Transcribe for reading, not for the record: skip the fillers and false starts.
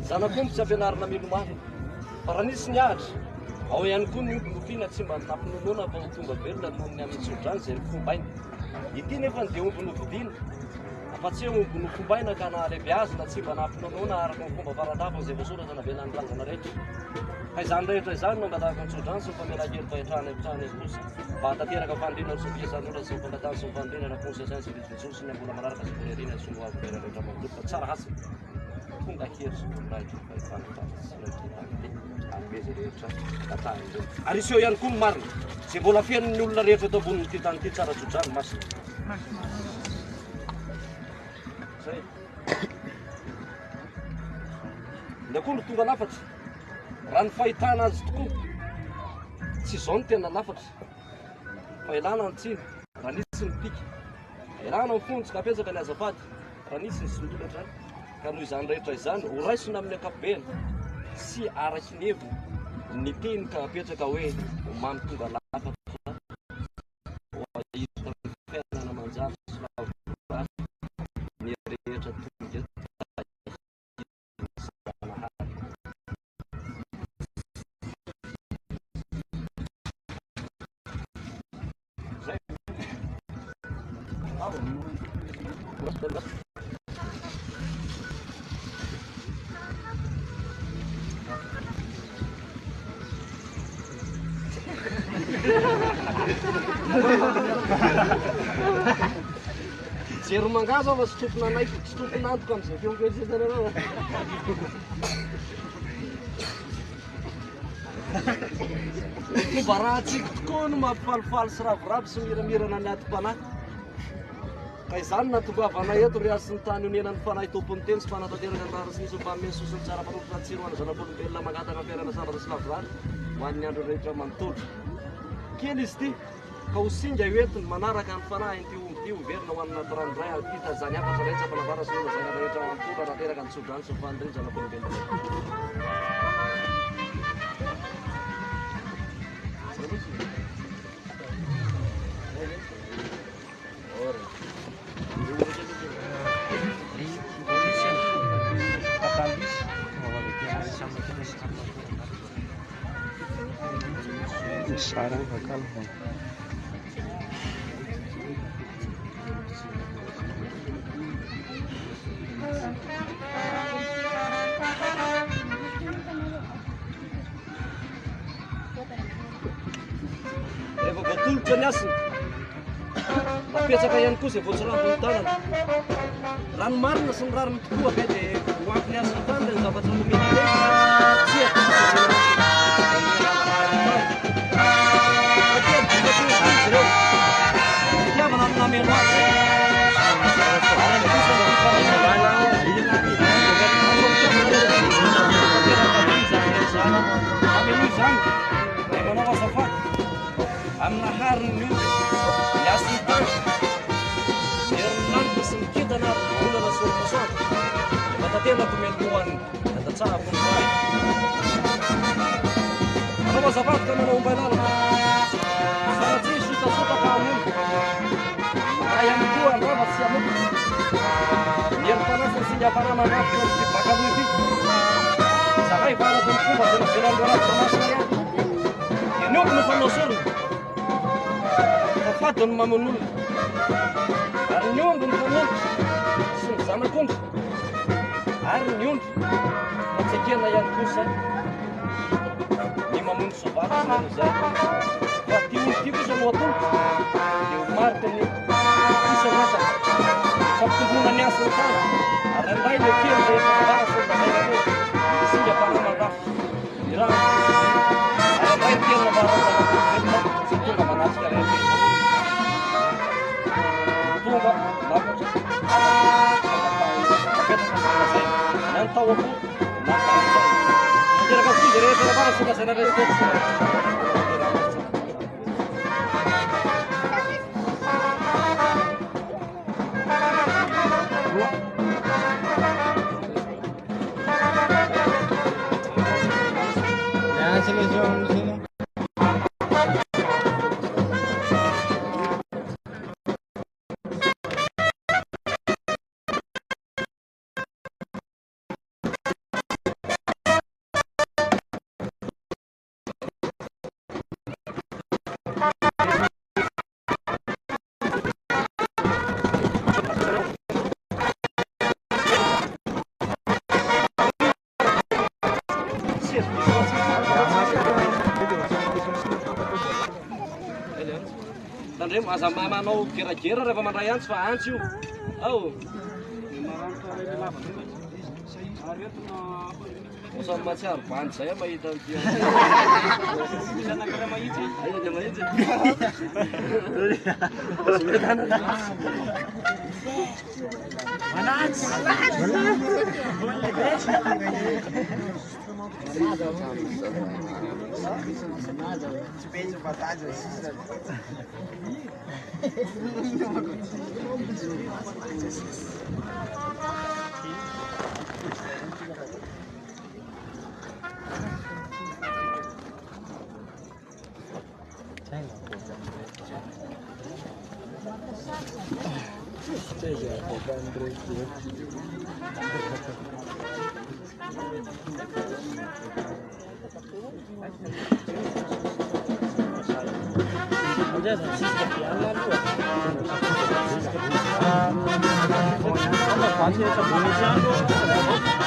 Zanako tsy ampianarina milomano fa raha nisy ny ahatra ao ihany koa ny omby tsy mba nampinonoana fa ho tonga velona noho ny amin'ny tsodrano izay fombaina ity nefa dia omby novidiana fa tsy hoe omby nofombaina ka nahalehibe azy na tsy mba nampinonoana araka ny fomba faradava izay voasoratra navelan'ny lanjana rehetra ka izany rehetra izany no angatahaka ny tsodrano sy mifamelakely fahitrahana efitrahana ezy kosa mba hatateraka fandriana sy mpiasan'olona sy mifangatany sy mifandriana raha fonsa izany sy vitsivitsoro sy ny ambola manaraka sy mireriana sy sombo avy rehetra manotoka fa tsara hasa tonga hery sy mbolaritra fahitranotany sy rehetra ameze rehetra atahany ary iseo ihany koa ny marina izay mbola fenony olona rehetra eto ambonin'ity tany ity tsara tsodrano masina zay nda koa no tonga lafatra raha ny fahitana azy tokoa tsy izao no tena lafatra fa ilana ny tsiny raha nisy ny pika ilana ny fontsika apetsaka ny azafady raha nisy ny sololatra ka noho izany rehetra izany ho raisina amin'ny ankapobeny sy araky ny heviny ny teny ka apetraka hoe mamy tonga lafatra hoahita ny fiainana manjary sy lavorasy ny rehetra tonga Jery mangaza fa sy topona anay sy topona antoka amin'izay fiomperisentana anao fomba rahantsika tokoa no mampifalifaly sy ravoravo sy miramirana ny atom-panahy ka izany natongavana eto ry azy sy ny tany honenan'ny fanahy tompony teny sy fanatanteraka ny rara sy nisy mpanome sosiny tsara manotrona tsiroana zanak'olombelona magataka fiainana sambatra sy lavorary ho an'ny andro rehetra manontolo kely izy ity ka ho singa hoentiny manaraka ny fanahy ity omby ity overina ho an'ny ranoray alita zany afatra rehetra fanavara sy olona zana rehetra manontolo raha teraka ny tsodrano sy nyfanindriny zanak'olombelona Sarang bakal rehefa voatolotra ny asiny apetsaka ihany koa izay voatsirambony tanana rano marina sy ny rariny tokoa be dia hoampy ny asiny tany dia ny zavatra nomeny tsy fitiavana aminameno azy ameno izany dia manao azafady amina hariny io ny asiny tany herinanitra sy mikintana olana sy olomasoana dia matatenako melomoany adatsahako ny fahy manao azafady ka manao ombailala sanatsisy hitasotaka amony ka ihany koa andrava tsy amoky ny herim-panasa sy ny hafanana anafitra ny baka aloha ity ray varatany fomba tena velandoarako masina ihany dia ny omby no fanao sorona fa fady no mamon'olona ary ny omby no fanondro sy ny zanak'ondry ary ny ondry fa tsy ekena ihany kosa ny mamono soavaly sy nano zay fa ty ondry ty kosa no atongo dia ho marika ny isa nata fampitombona ny asiny tany ary andray le kely rehefa marasy mazay singa mpanamandrafo ny rano ary andray ny tena varazanak'olombelona sy tonga manatsika rehetra tonga lafatra apetaka zay nantao ako nafanzay teraka kizy rehetra vara songa zay naresitetsy tandre aza manao geragera rehefa mandray antsy fa antsy io ao osany matsiaro bandy zay mahita dia mahitsy 반지에서 보내지 않고